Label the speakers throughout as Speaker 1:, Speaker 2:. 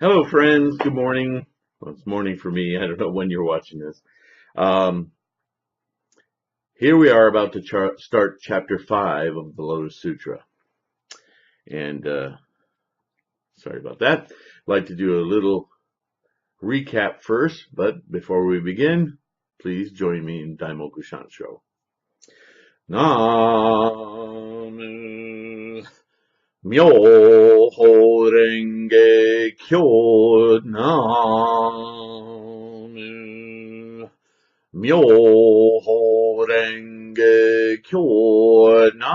Speaker 1: Hello, friends. Good morning. Well, it's morning for me. I don't know when you're watching this. Um, Here we are about to start chapter 5 of the Lotus Sutra. And sorry about that. I'd like to do a little recap first, but before we begin, please join me in Daimoku Shansho. Nam Myoho Renge Kyo Nam Myoho Renge Kyo Nam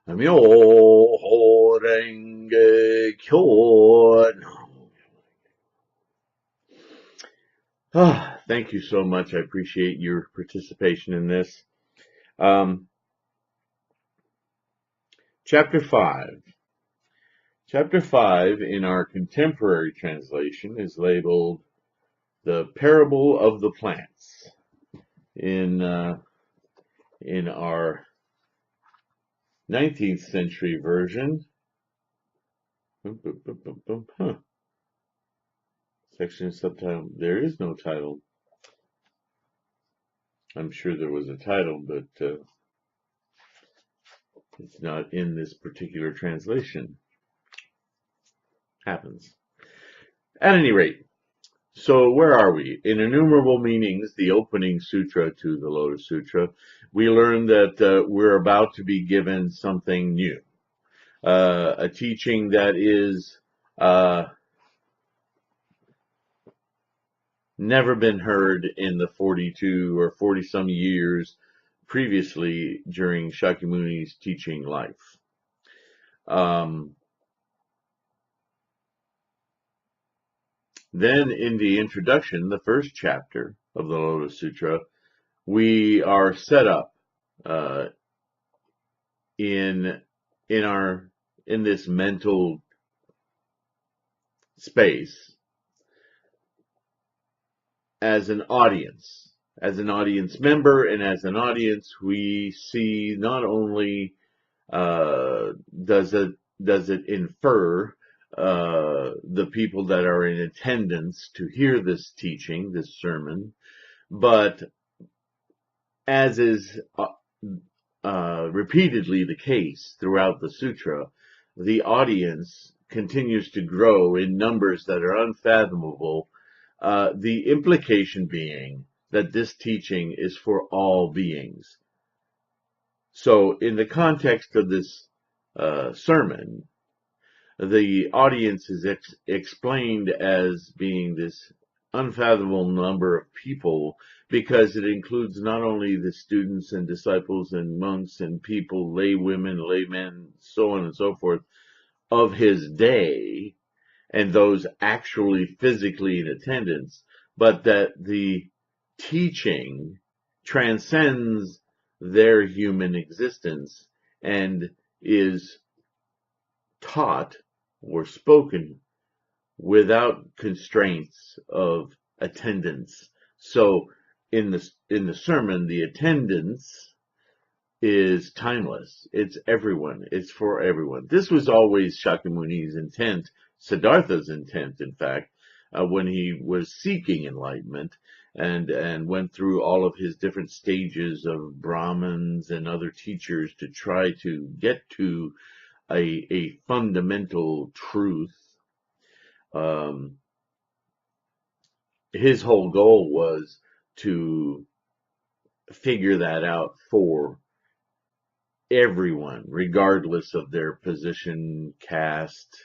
Speaker 1: Myoho Renge Kyo Nam. Thank you so much. I appreciate your participation in this. Chapter 5. Chapter 5 in our contemporary translation is labeled The Parable of the Plants. In our 19th century version, section subtitle, there is no title. I'm sure there was a title, but it's not in this particular translation. Happens. At any rate, so where are we? In Innumerable Meanings, the opening sutra to the Lotus Sutra, we learn that we're about to be given something new. A teaching that is never been heard in the 42 or 40 some years previously during Shakyamuni's teaching life. Then in the introduction, the first chapter of the Lotus Sutra, we are set up in this mental space as an audience member, and as an audience we see not only does it infer the people that are in attendance to hear this teaching, this sermon, but as is repeatedly the case throughout the sutra, the audience continues to grow in numbers that are unfathomable, the implication being that this teaching is for all beings. So in the context of this sermon, the audience is explained as being this unfathomable number of people, because it includes not only the students and disciples and monks and people, lay women, laymen, so on and so forth, of his day, and those actually physically in attendance, but that the teaching transcends their human existence and is taught or spoken without constraints of attendance. So in the sermon, the attendance is timeless. It's everyone. It's for everyone. This was always Shakyamuni's intent, Siddhartha's intent, in fact, when he was seeking enlightenment and went through all of his different stages of Brahmins and other teachers to try to get to a fundamental truth. His whole goal was to figure that out for everyone, regardless of their position, caste,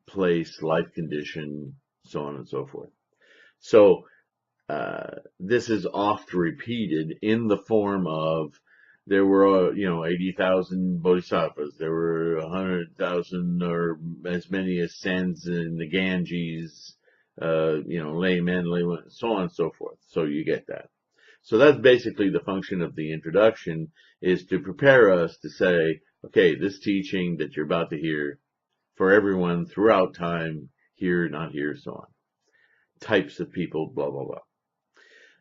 Speaker 1: place, life condition, so on and so forth. So this is oft repeated in the form of, there were 80,000 bodhisattvas, there were 100,000 or as many as sands in the Ganges, laymen, laywomen, so on and so forth. So you get that. So that's basically the function of the introduction, is to prepare us to say, okay, this teaching that you're about to hear, for everyone throughout time, here, not here, so on. Types of people, blah, blah, blah.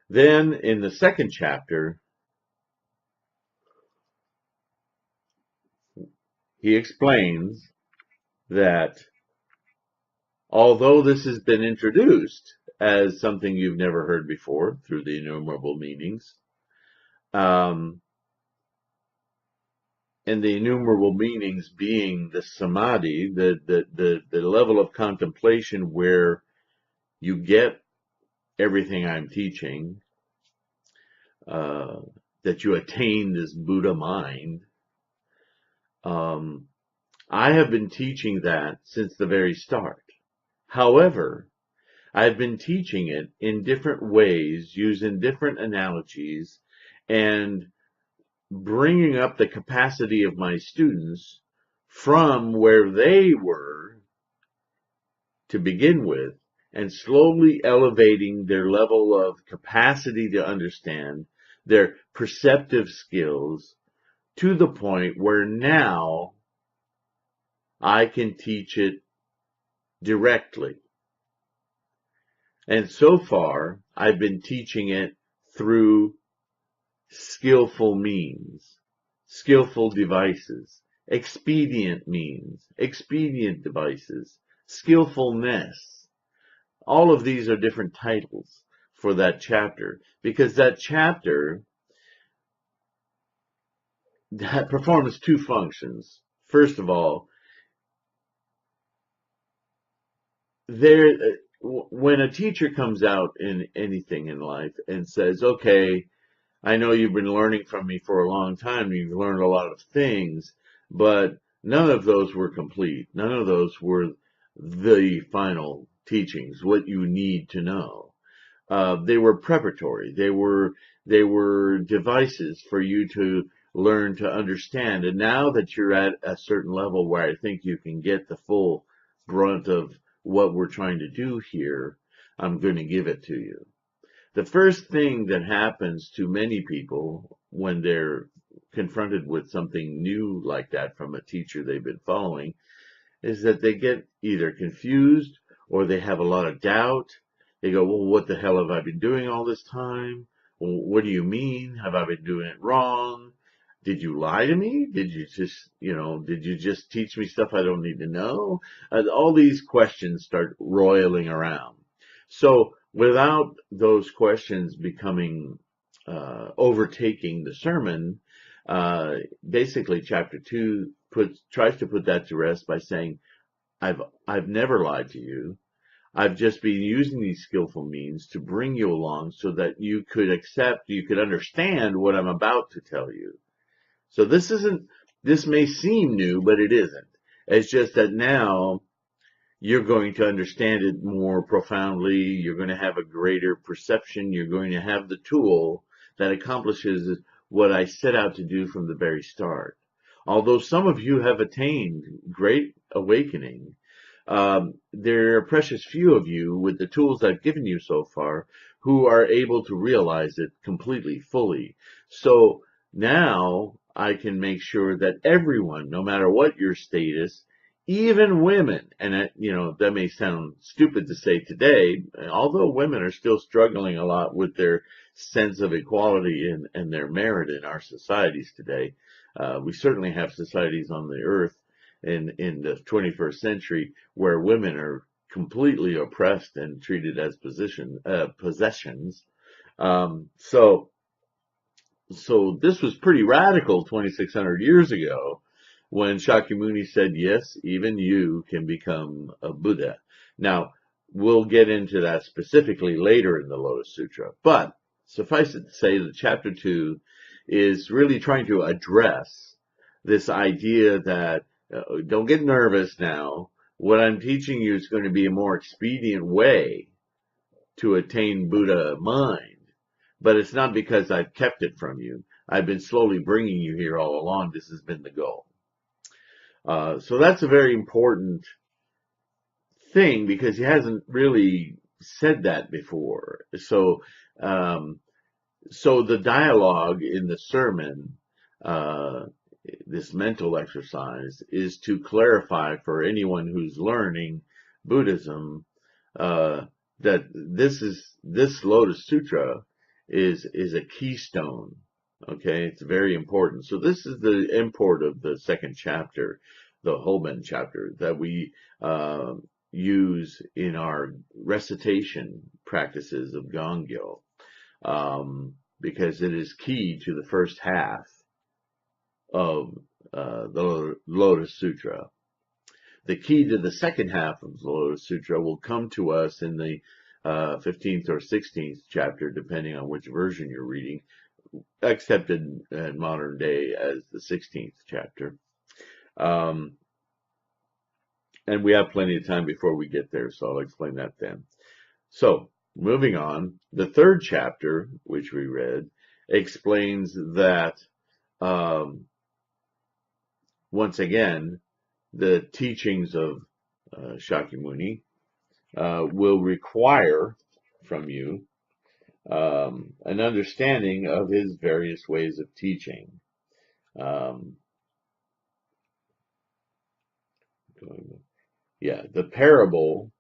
Speaker 1: Then in the second chapter, he explains that although this has been introduced as something you've never heard before through the innumerable meanings, um, and the innumerable meanings being the samadhi, the level of contemplation where you get everything I'm teaching, that you attain this Buddha mind. I have been teaching that since the very start. However, I've been teaching it in different ways, using different analogies, and bringing up the capacity of my students from where they were to begin with, and slowly elevating their level of capacity to understand, their perceptive skills, to the point where now I can teach it directly. And so far, I've been teaching it through skillful means, skillful devices, expedient means, expedient devices, skillfulness. All of these are different titles for that chapter, because that chapter that performs two functions. First of all, when a teacher comes out in anything in life and says, okay, I know you've been learning from me for a long time, you've learned a lot of things, but none of those were complete. None of those were the final teachings, what you need to know. They were preparatory. They were devices for you to learn to understand. And now that you're at a certain level where I think you can get the full brunt of what we're trying to do here, I'm going to give it to you. The first thing that happens to many people when they're confronted with something new like that from a teacher they've been following is that they get either confused or they have a lot of doubt. They go, well, what the hell have I been doing all this time? Well, what do you mean? Have I been doing it wrong? Did you lie to me? Did you just teach me stuff I don't need to know? All these questions start roiling around. So without those questions becoming, overtaking the sermon, basically chapter 2 tries to put that to rest by saying, I've never lied to you. I've just been using these skillful means to bring you along so that you could understand what I'm about to tell you. So this may seem new, but it isn't. It's just that now you're going to understand it more profoundly. You're going to have a greater perception. You're going to have the tool that accomplishes what I set out to do from the very start. Although some of you have attained great awakening, there are a precious few of you with the tools I've given you so far who are able to realize it completely, fully. So now I can make sure that everyone, no matter what your status, even women, and that may sound stupid to say today, although women are still struggling a lot with their sense of equality and their merit in our societies today. We certainly have societies on the earth in the 21st century where women are completely oppressed and treated as possessions. So this was pretty radical 2,600 years ago when Shakyamuni said, yes, even you can become a Buddha. Now, we'll get into that specifically later in the Lotus Sutra, but suffice it to say that chapter 2 is really trying to address this idea that don't get nervous now. What I'm teaching you is going to be a more expedient way to attain Buddha mind. But it's not because I've kept it from you. I've been slowly bringing you here all along. This has been the goal. So that's a very important thing because he hasn't really said that before. So the dialogue in the sermon, this mental exercise, is to clarify for anyone who's learning Buddhism that this Lotus Sutra is a keystone Okay, it's very important. So this is the import of the second chapter, the Holman chapter, that we use in our recitation practices of Gongyo, because it is key to the first half of the Lotus Sutra. The key to the second half of the Lotus Sutra will come to us in the 15th or 16th chapter, depending on which version you're reading, accepted in modern day as the 16th chapter. And we have plenty of time before we get there, so I'll explain that then. So, moving on, the third chapter, which we read, explains that, once again, the teachings of Shakyamuni will require from you an understanding of his various ways of teaching. The parable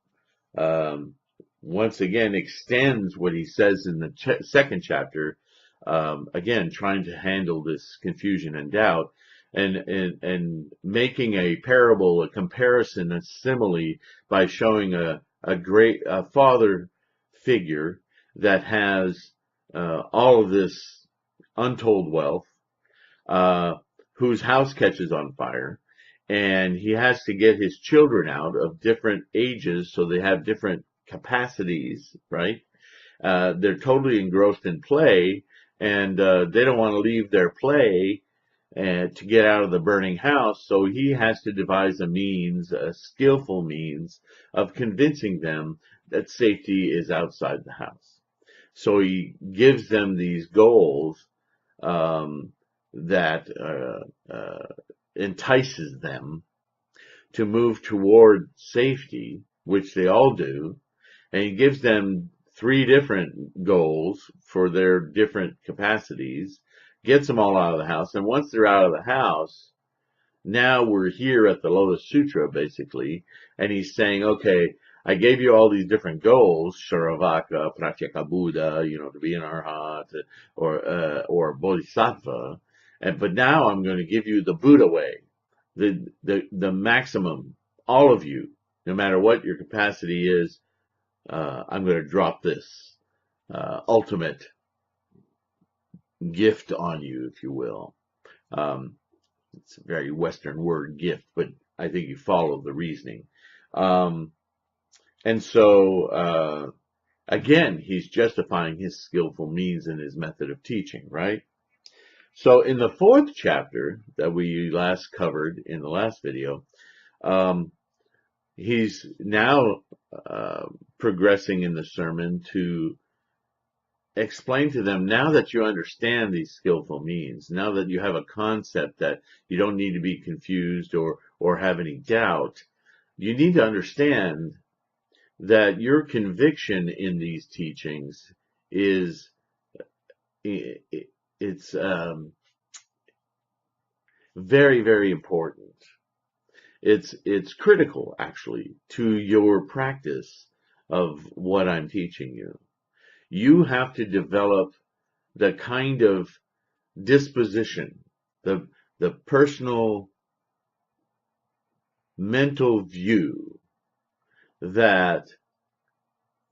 Speaker 1: once again extends what he says in the second chapter, again trying to handle this confusion and doubt, and making a parable, a comparison, a simile, by showing a great father figure that has all of this untold wealth, whose house catches on fire, and he has to get his children out of different ages so they have different capacities, right? They're totally engrossed in play, and they don't want to leave their play to get out of the burning house, so he has to devise a means, a skillful means, of convincing them that safety is outside the house. So he gives them these goals that entices them to move toward safety, which they all do, and he gives them 3 different goals for their different capacities, gets them all out of the house, and once they're out of the house, now we're here at the Lotus Sutra, basically, and he's saying, okay, I gave you all these different goals, Sharavaka, Pratyeka Buddha, to be an Arhat, or Bodhisattva, but now I'm going to give you the Buddha way, the maximum, all of you, no matter what your capacity is, I'm going to drop this ultimate gift on you, if you will. It's a very Western word, gift, but I think you follow the reasoning. And so, again, he's justifying his skillful means and his method of teaching, right? So in the 4th chapter that we last covered in the last video, he's now progressing in the sermon to explain to them, now that you understand these skillful means, now that you have a concept that you don't need to be confused or have any doubt, you need to understand that your conviction in these teachings is very, very important. It's critical, actually, to your practice of what I'm teaching you. You have to develop the kind of disposition, the personal mental view that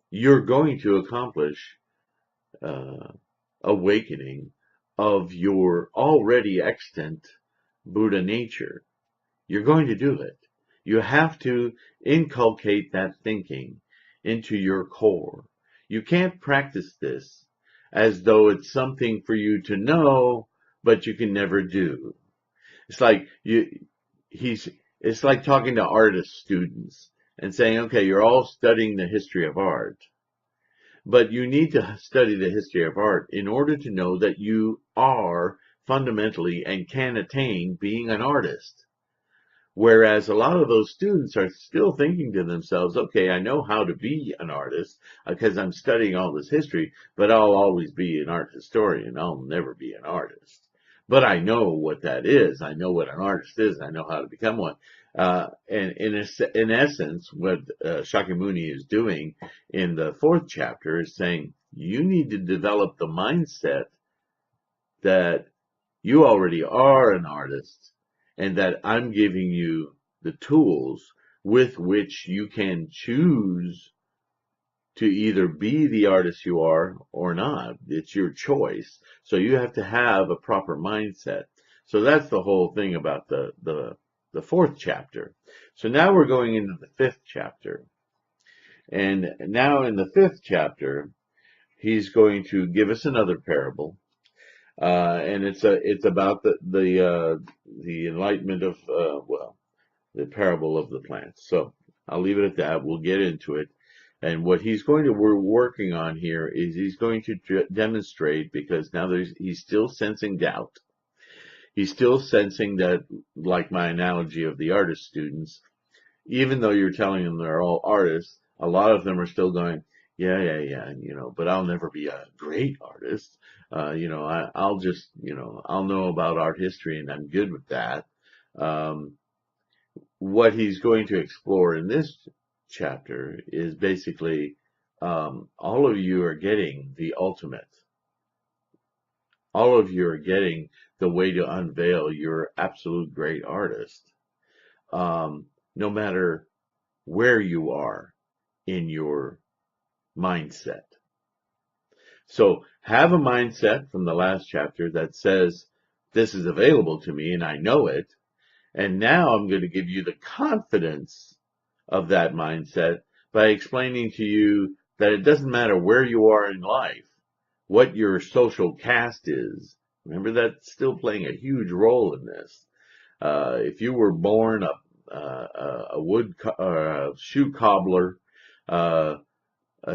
Speaker 1: you're going to accomplish awakening of your already extant Buddha nature. You're going to do it. You have to inculcate that thinking into your core. You can't practice this as though it's something for you to know, but you can never do. It's like it's like talking to artist students and saying, okay, you're all studying the history of art, but you need to study the history of art in order to know that you are fundamentally and can attain being an artist. Whereas a lot of those students are still thinking to themselves, okay, I know how to be an artist because I'm studying all this history, but I'll always be an art historian. I'll never be an artist. But I know what that is. I know what an artist is. I know how to become one. And in essence, what Shakyamuni is doing in the 4th chapter is saying, you need to develop the mindset that you already are an artist and that I'm giving you the tools with which you can choose to either be the artist you are or not. It's your choice. So you have to have a proper mindset. So that's the whole thing about the fourth chapter. So now we're going into the fifth chapter. And now in the fifth chapter, he's going to give us another parable. And it's about the enlightenment of, the parable of the plants. So I'll leave it at that. We'll get into it. And what we're working on here is he's going to demonstrate, because now he's still sensing doubt. He's still sensing that, like my analogy of the artist students, even though you're telling them they're all artists, a lot of them are still going, yeah, but I'll never be a great artist. I'll just, I'll know about art history and I'm good with that. What he's going to explore in this chapter is basically, all of you are getting the ultimate. All of you are getting the way to unveil your absolute great artist. No matter where you are in your mindset. So have a mindset from the last chapter that says, this is available to me and I know it. And now I'm going to give you the confidence of that mindset by explaining to you that it doesn't matter where you are in life, what your social caste is. Remember, that's still playing a huge role in this. If you were born a shoe cobbler, a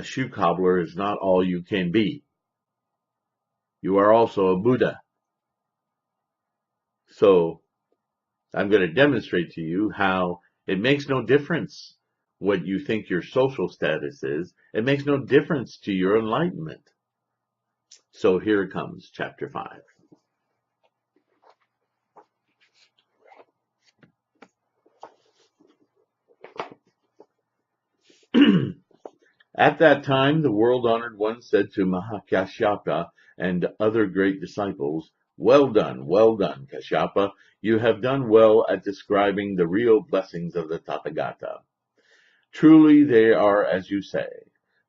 Speaker 1: shoe cobbler is not all you can be. You are also a Buddha. So I'm going to demonstrate to you how it makes no difference what you think your social status is. It makes no difference to your enlightenment. So here it comes, chapter 5. At that time, the world-honored one said to Mahakashyapa and other great disciples, well done, Kashyapa. You have done well at describing the real blessings of the Tathagata. Truly they are as you say.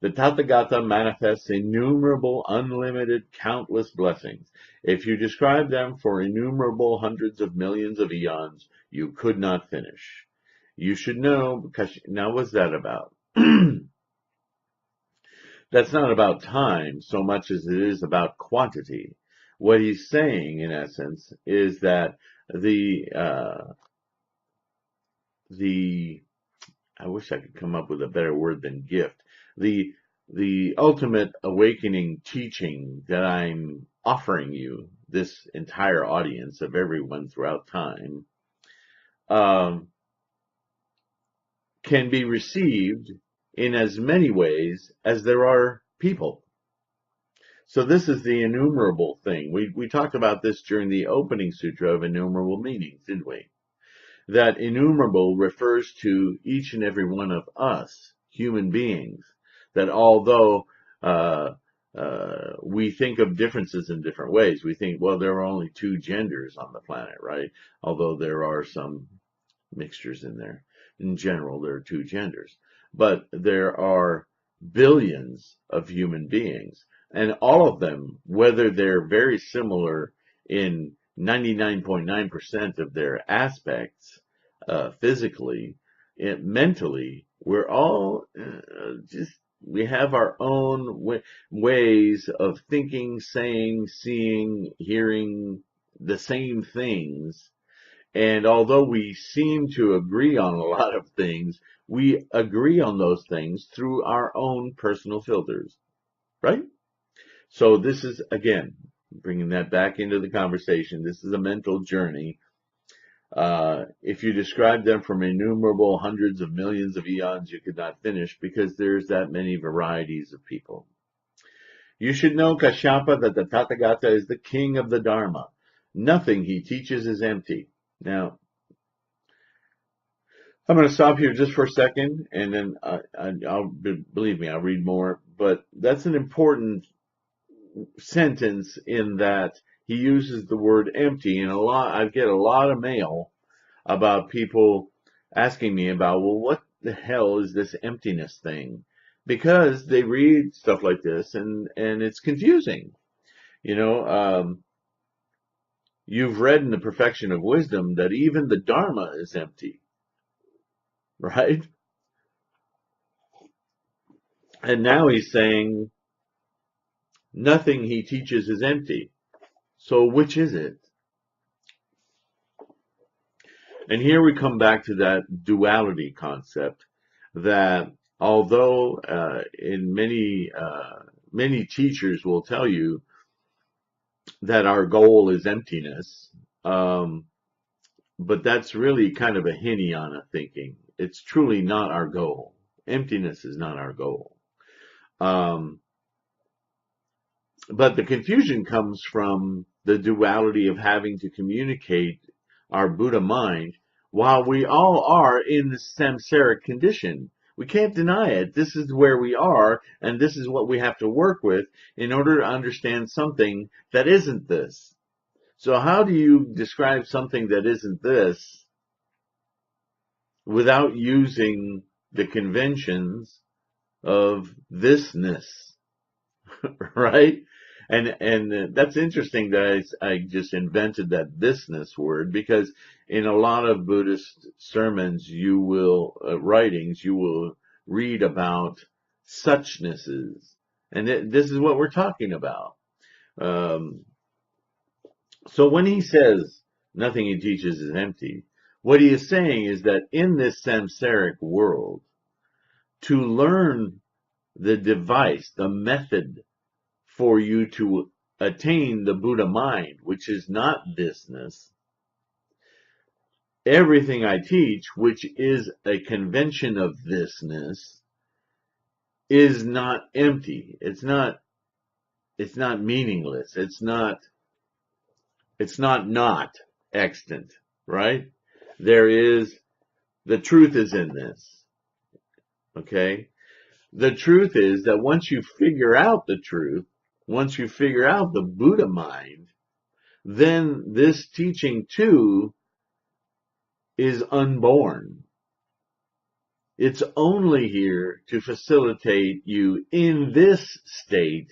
Speaker 1: The Tathagata manifests innumerable, unlimited, countless blessings. If you describe them for innumerable hundreds of millions of eons, you could not finish. You should know, because now what's that about? That's not about time so much as it is about quantity. What he's saying, in essence, is that I wish I could come up with a better word than gift. The ultimate awakening teaching that I'm offering you, this entire audience of everyone throughout time, can be received in as many ways as there are people. So this is the innumerable thing. We talked about this during the opening sutra of innumerable meanings, didn't we? That innumerable refers to each and every one of us, human beings. That although we think of differences in different ways, we think, well, there are only two genders on the planet, right? Although there are some mixtures in there. In general, there are two genders. But there are billions of human beings. And all of them, whether they're very similar in 99.9% of their aspects, physically, mentally, we're all we have our own ways of thinking, saying, seeing, hearing the same things. And although we seem to agree on a lot of things, we agree on those things through our own personal filters, right? So this is, again, bringing that back into the conversation. This is a mental journey. If you describe them from innumerable hundreds of millions of eons, you could not finish because there's that many varieties of people. You should know, Kashyapa, that the Tathagata is the king of the Dharma. Nothing he teaches is empty. Now, I'm going to stop here just for a second, and then believe me, I'll read more. But that's an important sentence in that he uses the word empty, and I get a lot of mail about people asking me about, well, what the hell is this emptiness thing? Because they read stuff like this and it's confusing. You've read in the Perfection of Wisdom that even the Dharma is empty, right? And now he's saying nothing he teaches is empty. So which is it? And here we come back to that duality concept, that although in many teachers will tell you that our goal is emptiness, but that's really kind of a Hinayana thinking. It's truly not our goal. Emptiness is not our goal. But the confusion comes from the duality of having to communicate our Buddha mind while we all are in the samsaric condition. We can't deny it. This is where we are, and this is what we have to work with in order to understand something that isn't this. So how do you describe something that isn't this without using the conventions of thisness, right? And that's interesting that I just invented that thisness word, because in a lot of Buddhist sermons, writings, you will read about suchnesses. And this is what we're talking about. So when he says nothing he teaches is empty, what he is saying is that in this samsaric world, to learn the device, the method for you to attain the Buddha mind, which is not thisness, everything I teach, which is a convention of thisness, is not empty. It's not meaningless. It's not extant, right? The truth is in this. Okay? The truth is that once you figure out the truth, once you figure out the Buddha mind, then this teaching too is unborn. It's only here to facilitate you in this state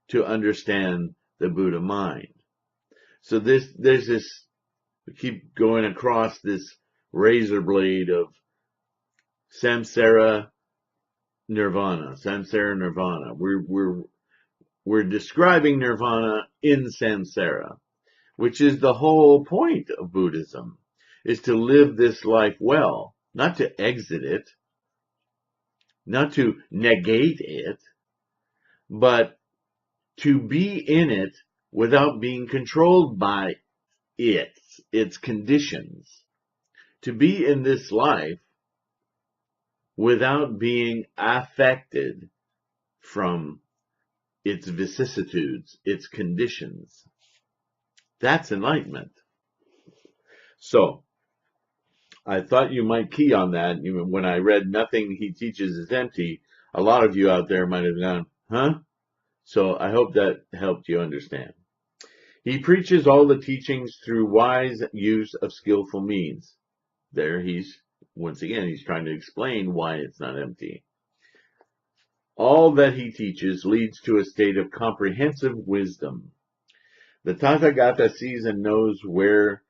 Speaker 1: to understand the Buddha mind. So there's this, we keep going across this razor blade of samsara nirvana. We're describing nirvana in samsara, which is the whole point of Buddhism, is to live this life well, not to exit it, not to negate it, but to be in it without being controlled by its conditions. To be in this life without being affected from its vicissitudes, its conditions. That's enlightenment. So, I thought you might key on that. When I read nothing he teaches is empty, a lot of you out there might have gone, huh? So I hope that helped you understand. He preaches all the teachings through wise use of skillful means. There once again, he's trying to explain why it's not empty. All that he teaches leads to a state of comprehensive wisdom. The Tathagata sees and knows where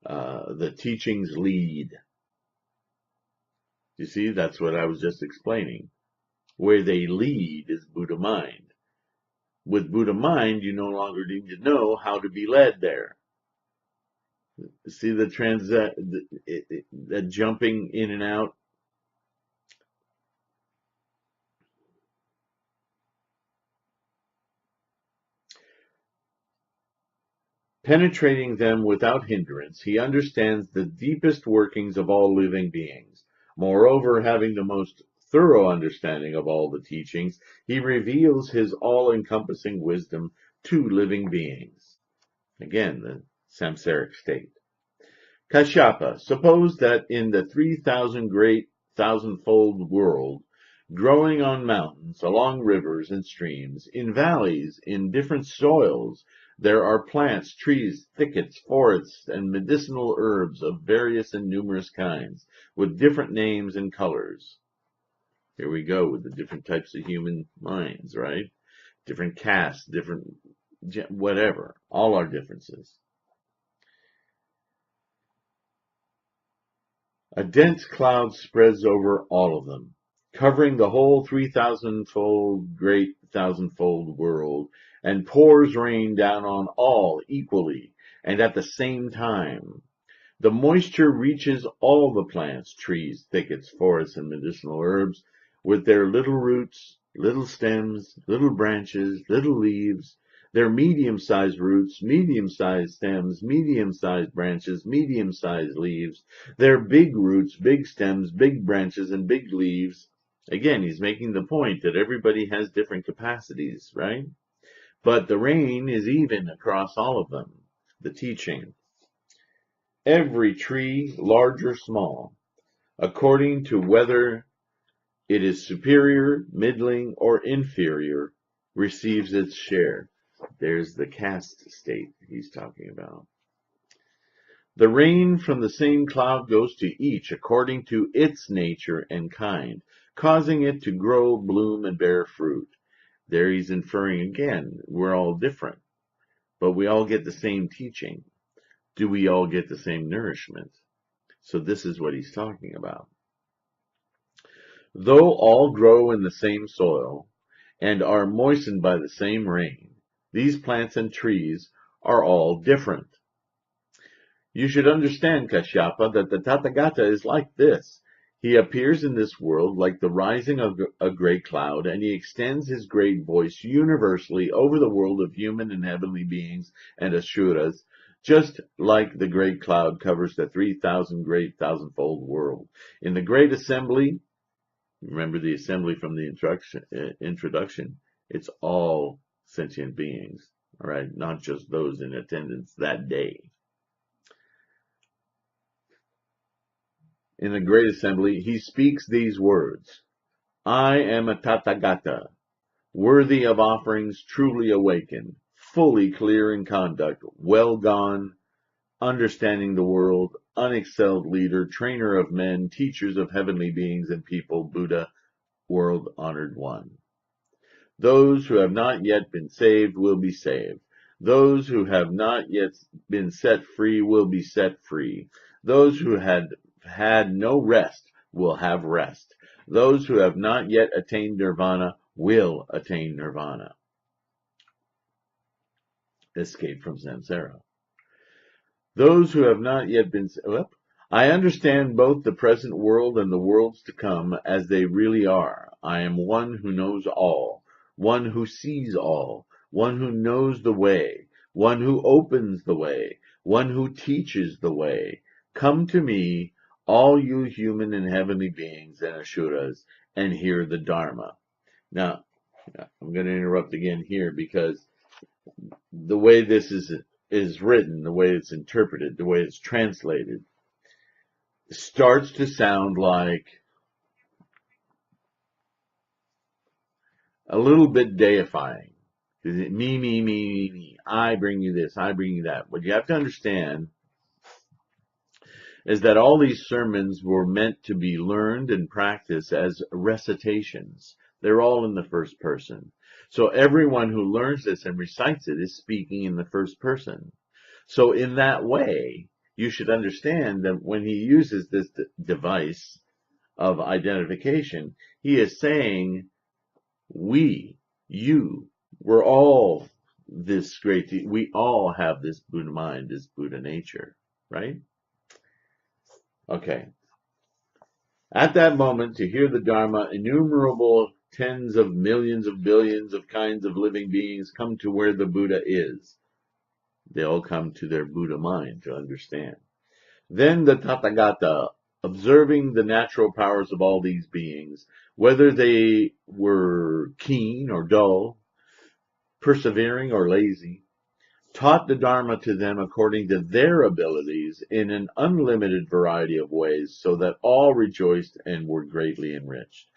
Speaker 1: the teachings lead. You see, that's what I was just explaining. Where they lead is Buddha mind. With Buddha mind, you no longer need to know how to be led there. See the jumping in and out? Penetrating them without hindrance, he understands the deepest workings of all living beings. Moreover, having the most thorough understanding of all the teachings, he reveals his all-encompassing wisdom to living beings. Again, the samsaric state. Kashyapa, suppose that in the 3,000 great thousandfold world, growing on mountains, along rivers and streams, in valleys, in different soils, There are plants, trees, thickets, forests, and medicinal herbs of various and numerous kinds, with different names and colors. Here we go with the different types of human minds, right? Different castes, different whatever, all our differences. A dense cloud spreads over all of them, covering the whole 3,000-fold, great thousand-fold world, and pours rain down on all equally and at the same time. The moisture reaches all the plants, trees, thickets, forests, and medicinal herbs, with their little roots, little stems, little branches, little leaves, their medium-sized roots, medium-sized stems, medium-sized branches, medium-sized leaves, their big roots, big stems, big branches, and big leaves. Again, he's making the point that everybody has different capacities, right? But the rain is even across all of them. The teaching. Every tree, large or small, according to whether it is superior, middling, or inferior, receives its share. There's the caste state he's talking about. The rain from the same cloud goes to each according to its nature and kind, causing it to grow, bloom, and bear fruit. There he's inferring again, we're all different, but we all get the same teaching. Do we all get the same nourishment? So this is what he's talking about. Though all grow in the same soil and are moistened by the same rain, these plants and trees are all different. You should understand, Kashyapa, that the Tathagata is like this. He appears in this world like the rising of a great cloud, and he extends his great voice universally over the world of human and heavenly beings and Asuras, just like the great cloud covers the 3,000 great thousandfold world. In the great assembly, remember the assembly from the introduction, it's all sentient beings, all right, not just those in attendance that day. In the great assembly, he speaks these words: I am a Tathagata, worthy of offerings, truly awakened, fully clear in conduct, well gone, understanding the world, unexcelled leader, trainer of men, teachers of heavenly beings and people, Buddha, world-honored one. Those who have not yet been saved will be saved. Those who have not yet been set free will be set free. Those who had no rest will have rest. Those who have not yet attained nirvana will attain nirvana. Escape from samsara. Those who have not yet been... I understand both the present world and the worlds to come as they really are. I am one who knows all, one who sees all, one who knows the way, one who opens the way, one who teaches the way. Come to me, all you human and heavenly beings and Asuras, and hear the Dharma. Now, I'm going to interrupt again here because the way this is written, the way it's interpreted, the way it's translated, starts to sound like a little bit deifying. Me. I bring you this, I bring you that. What you have to understand is that all these sermons were meant to be learned and practiced as recitations. They're all in the first person. So everyone who learns this and recites it is speaking in the first person. So in that way, you should understand that when he uses this device of identification, he is saying, we, you, we're all this great, we all have this Buddha mind, this Buddha nature, right? Okay. At that moment, to hear the Dharma, innumerable tens of millions of billions of kinds of living beings come to where the Buddha is. They all come to their Buddha mind to understand. Then the Tathagata, observing the natural powers of all these beings, whether they were keen or dull, persevering or lazy, taught the Dharma to them according to their abilities in an unlimited variety of ways, so that all rejoiced and were greatly enriched.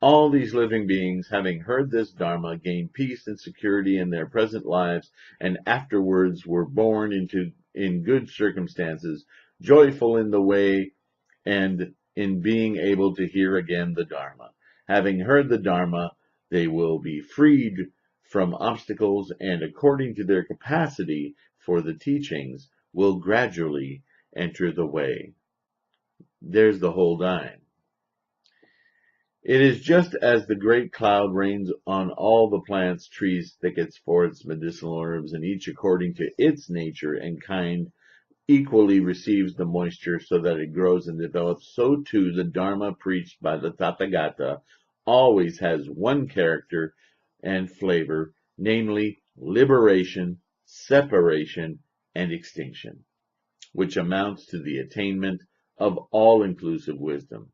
Speaker 1: All these living beings, having heard this Dharma, gained peace and security in their present lives, and afterwards were born in good circumstances, joyful in the way and in being able to hear again the Dharma. Having heard the Dharma, they will be freed from obstacles and, according to their capacity for the teachings, will gradually enter the way. There's the whole dime. It is just as the great cloud rains on all the plants, trees, thickets, forests, medicinal herbs, and each according to its nature and kind equally receives the moisture so that it grows and develops, so too the Dharma preached by the Tathagata always has one character and flavor, namely liberation, separation, and extinction, which amounts to the attainment of all-inclusive wisdom.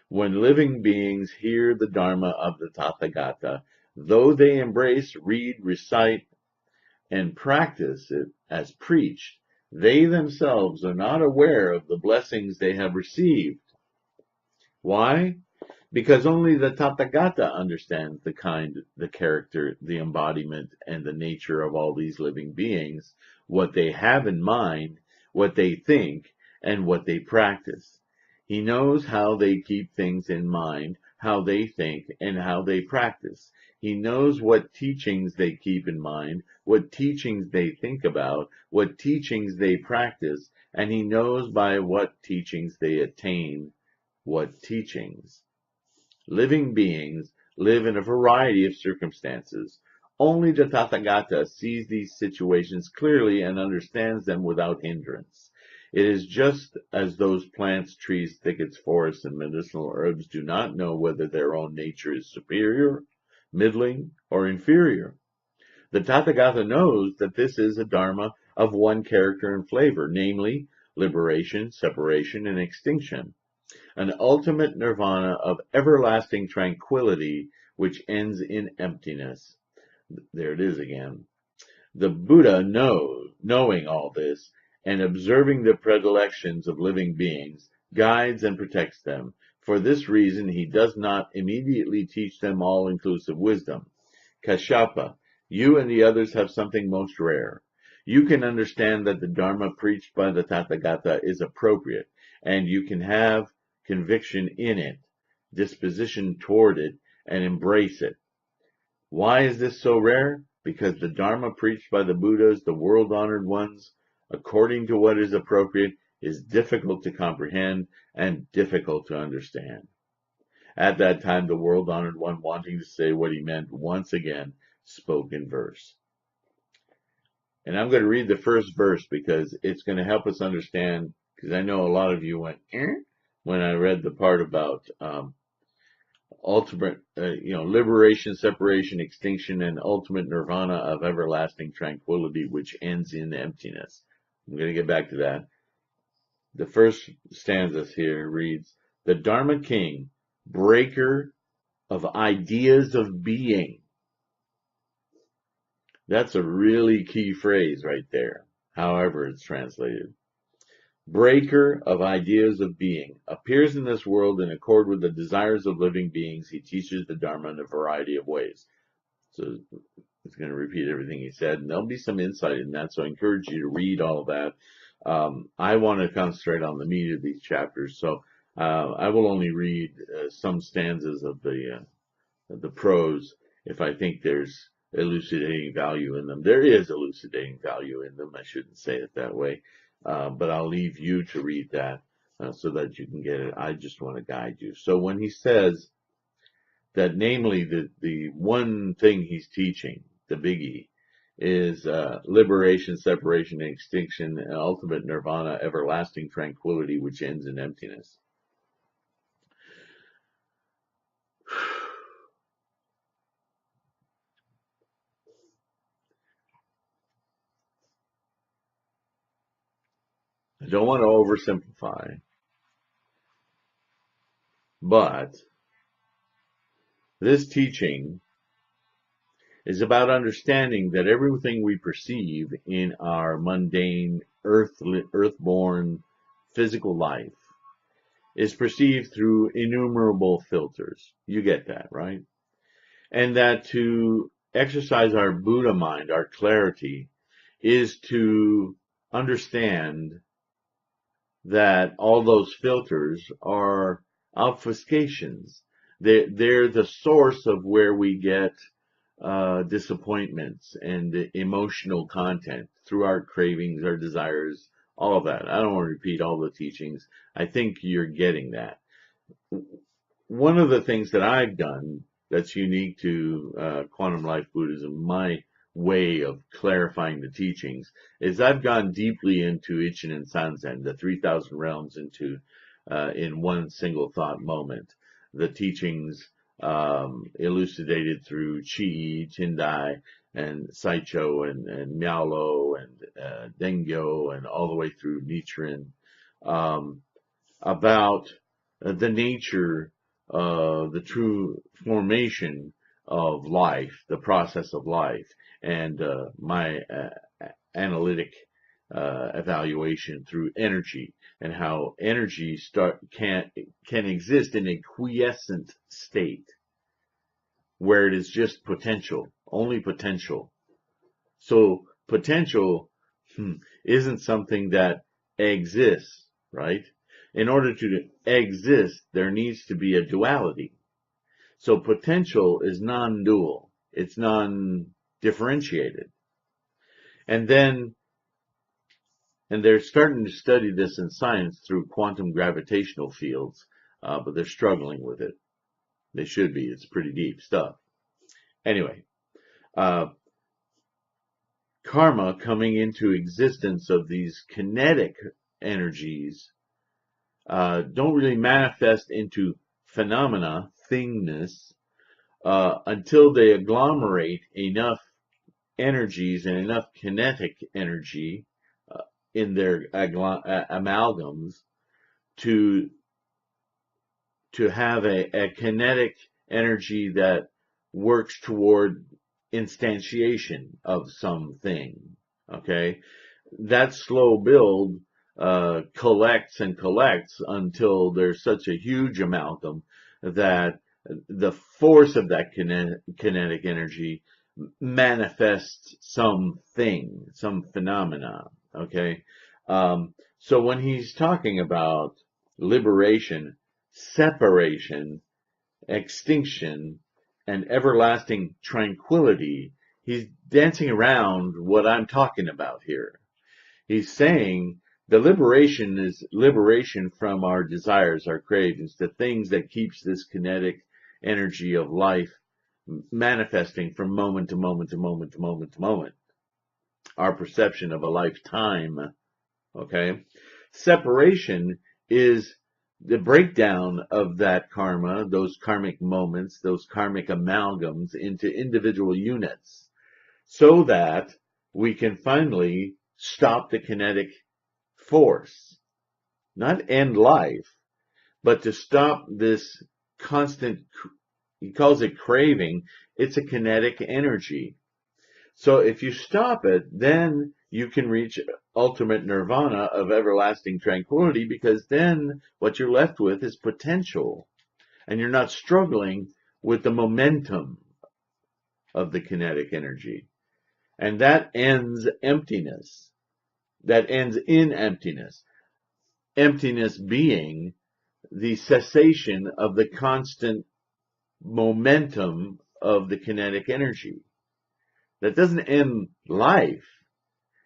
Speaker 1: When living beings hear the Dharma of the Tathagata, though they embrace, read, recite, and practice it as preached, they themselves are not aware of the blessings they have received. Why? Because only the Tathagata understands the kind, the character, the embodiment, and the nature of all these living beings, what they have in mind, what they think, and what they practice. He knows how they keep things in mind, how they think, and how they practice. He knows what teachings they keep in mind, what teachings they think about, what teachings they practice, and he knows by what teachings they attain what teachings. Living beings live in a variety of circumstances. Only the Tathagata sees these situations clearly and understands them without hindrance. It is just as those plants, trees, thickets, forests, and medicinal herbs do not know whether their own nature is superior, middling, or inferior. The Tathagata knows that this is a Dharma of one character and flavor, namely liberation, separation, and extinction, an ultimate nirvana of everlasting tranquility which ends in emptiness. There it is again. The Buddha knowing all this, and observing the predilections of living beings, guides and protects them. For this reason, he does not immediately teach them all-inclusive wisdom. Kashyapa, you and the others have something most rare. You can understand that the Dharma preached by the Tathagata is appropriate, and you can have conviction in it, disposition toward it, and embrace it. Why is this so rare? Because the Dharma preached by the Buddhas, the world-honored ones, according to what is appropriate, is difficult to comprehend and difficult to understand. At that time, the world-honored one, wanting to say what he meant, once again spoke in verse. And I'm going to read the first verse because it's going to help us understand, because I know a lot of you went, when I read the part about ultimate, liberation, separation, extinction, and ultimate nirvana of everlasting tranquility, which ends in emptiness. I'm going to get back to that. The first stanza here reads, the Dharma King, breaker of ideas of being. That's a really key phrase right there, however it's translated. Breaker of ideas of being, appears in this world in accord with the desires of living beings. He teaches the Dharma in a variety of ways. So it's going to repeat everything he said, and there'll be some insight in that, so I encourage you to read all of that. I want to concentrate on the meat of these chapters, so I will only read some stanzas of the prose if I think there's elucidating value in them. There is elucidating value in them. I shouldn't say it that way. But I'll leave you to read that so that you can get it. I just want to guide you. So when he says that, namely, the one thing he's teaching, the biggie, is liberation, separation, and extinction, and ultimate nirvana, everlasting tranquility, which ends in emptiness. I don't want to oversimplify, but this teaching is about understanding that everything we perceive in our mundane, earthborn, physical life is perceived through innumerable filters. You get that, right? And that to exercise our Buddha mind, our clarity, is to understand that all those filters are obfuscations. They're the source of where we get disappointments and emotional content through our cravings, our desires, all of that. I don't want to repeat all the teachings. I think you're getting that. One of the things that I've done that's unique to Quantum Life Buddhism, my way of clarifying the teachings, is I've gone deeply into Ichinen Sanzen, the 3,000 realms, into in one single thought moment. The teachings elucidated through Chi, Chindai, and Saicho, and Miaolo, and Dengyo, and all the way through Nichiren, about the nature, the true formation of life, the process of life, and my analytic evaluation through energy, and how energy can exist in a quiescent state where it is just potential, only potential. So potential isn't something that exists, right? In order to exist, there needs to be a duality. So potential is non-dual. It's non-differentiated. And they're starting to study this in science through quantum gravitational fields, but they're struggling with it. They should be. It's pretty deep stuff. Anyway, karma coming into existence of these kinetic energies don't really manifest into phenomena, thingness, until they agglomerate enough energies and enough kinetic energy in their amalgams to have a kinetic energy that works toward instantiation of something. Okay, that slow build collects and collects until there's such a huge amalgam that the force of that kinetic energy manifests something, some phenomena. Okay, so when he's talking about liberation, separation, extinction, and everlasting tranquility, he's dancing around what I'm talking about here. He's saying the liberation is liberation from our desires, our cravings, the things that keeps this kinetic energy of life manifesting from moment to moment to moment to moment to moment. Our perception of a lifetime. Okay? Separation is the breakdown of that karma, those karmic moments, those karmic amalgams into individual units, so that we can finally stop the kinetic force. Not end life, but to stop this constant, he calls it craving, it's a kinetic energy. So if you stop it, then you can reach ultimate nirvana of everlasting tranquility, because then what you're left with is potential, and you're not struggling with the momentum of the kinetic energy. And that ends emptiness. That ends in emptiness. Emptiness being the cessation of the constant momentum of the kinetic energy. That doesn't end life.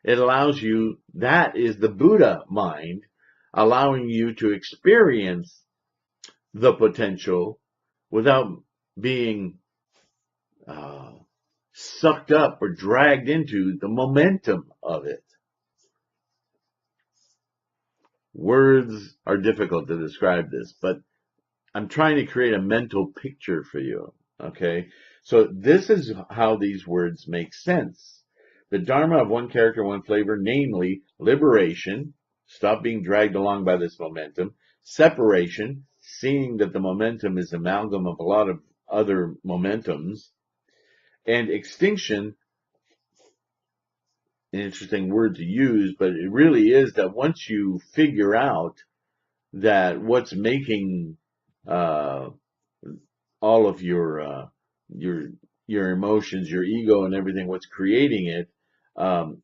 Speaker 1: It allows you, that is the Buddha mind, allowing you to experience the potential without being sucked up or dragged into the momentum of it. Words are difficult to describe this, but I'm trying to create a mental picture for you. Okay? So this is how these words make sense. The Dharma of one character, one flavor, namely liberation, stop being dragged along by this momentum, separation, seeing that the momentum is amalgam of a lot of other momentums, and extinction, an interesting word to use, but it really is that once you figure out that what's making all of your emotions, your ego, and everything, what's creating it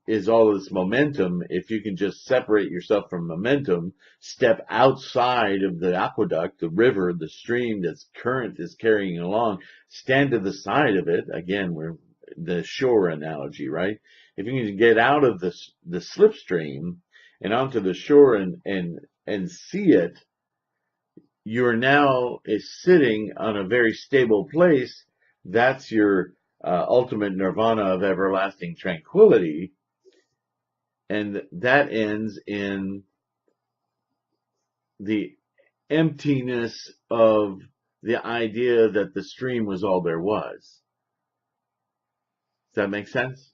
Speaker 1: is all of this momentum. If you can just separate yourself from momentum, step outside of the aqueduct, the river, the stream that's current is carrying along, stand to the side of it. Again, we're the shore analogy, right? If you can get out of the slipstream and onto the shore and see it, you're now sitting on a very stable place. That's your ultimate nirvana of everlasting tranquility. And that ends in the emptiness of the idea that the stream was all there was. Does that make sense?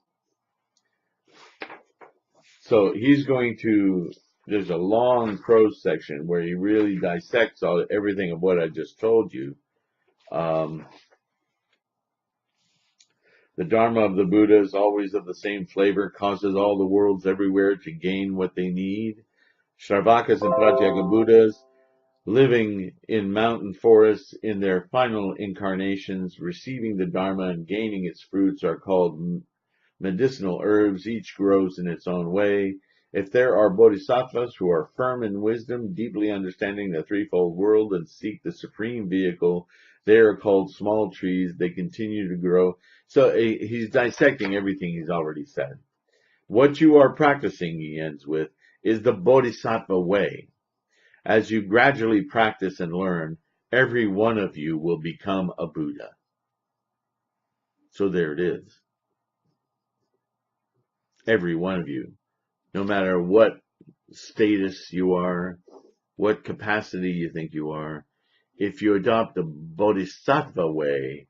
Speaker 1: So there's a long prose section where he really dissects everything of what I just told you. The Dharma of the Buddha is always of the same flavor, causes all the worlds everywhere to gain what they need. Shravakas and Pratyeka Buddhas, living in mountain forests in their final incarnations, receiving the Dharma and gaining its fruits, are called medicinal herbs. Each grows in its own way. If there are bodhisattvas who are firm in wisdom, deeply understanding the threefold world, and seek the supreme vehicle, they are called small trees. They continue to grow. So he's dissecting everything he's already said. What you are practicing, he ends with, is the bodhisattva way. As you gradually practice and learn, every one of you will become a Buddha. So there it is. Every one of you, no matter what status you are, what capacity you think you are, if you adopt the bodhisattva way,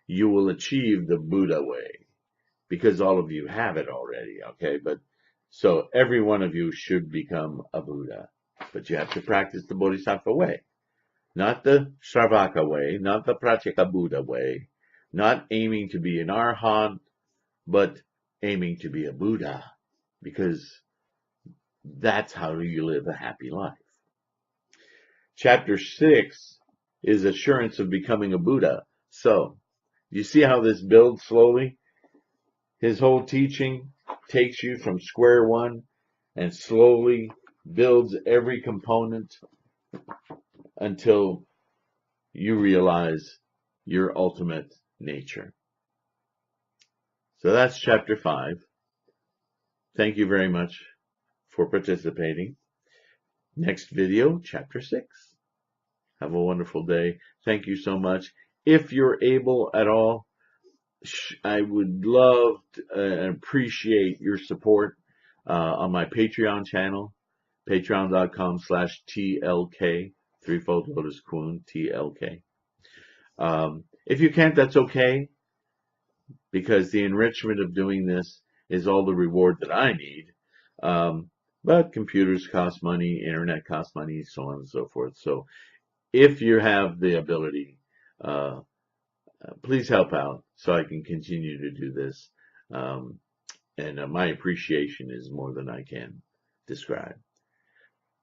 Speaker 1: you will achieve the Buddha way, because all of you have it already, okay? But so every one of you should become a Buddha, but you have to practice the bodhisattva way, not the Shravaka way, not the Pratyeka Buddha way, not aiming to be an arhat, but aiming to be a Buddha, because that's how you live a happy life. Chapter 6 is assurance of becoming a Buddha. So, you see how this builds slowly? His whole teaching takes you from square one and slowly builds every component until you realize your ultimate nature. So that's chapter 5. Thank you very much for participating. Next video, chapter 6. Have a wonderful day. Thank you so much. If you're able at all, I would love and appreciate your support on my Patreon channel, patreon.com/TLK, Threefold Lotus Kuan, TLK. If you can't, that's okay, because the enrichment of doing this is all the reward that I need. But computers cost money, internet costs money, so on and so forth. So if you have the ability, please help out so I can continue to do this. And my appreciation is more than I can describe.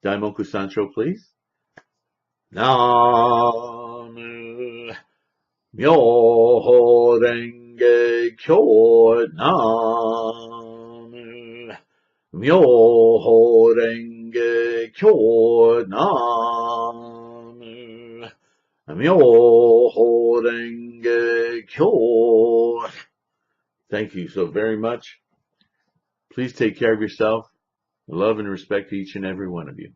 Speaker 1: Daimoku Sancho, please. Namu Myoho Renge Kyo. Namu Myoho Renge Kyo. Namu Myoho Renge Kyo. Thank you so very much. Please take care of yourself. Love and respect each and every one of you.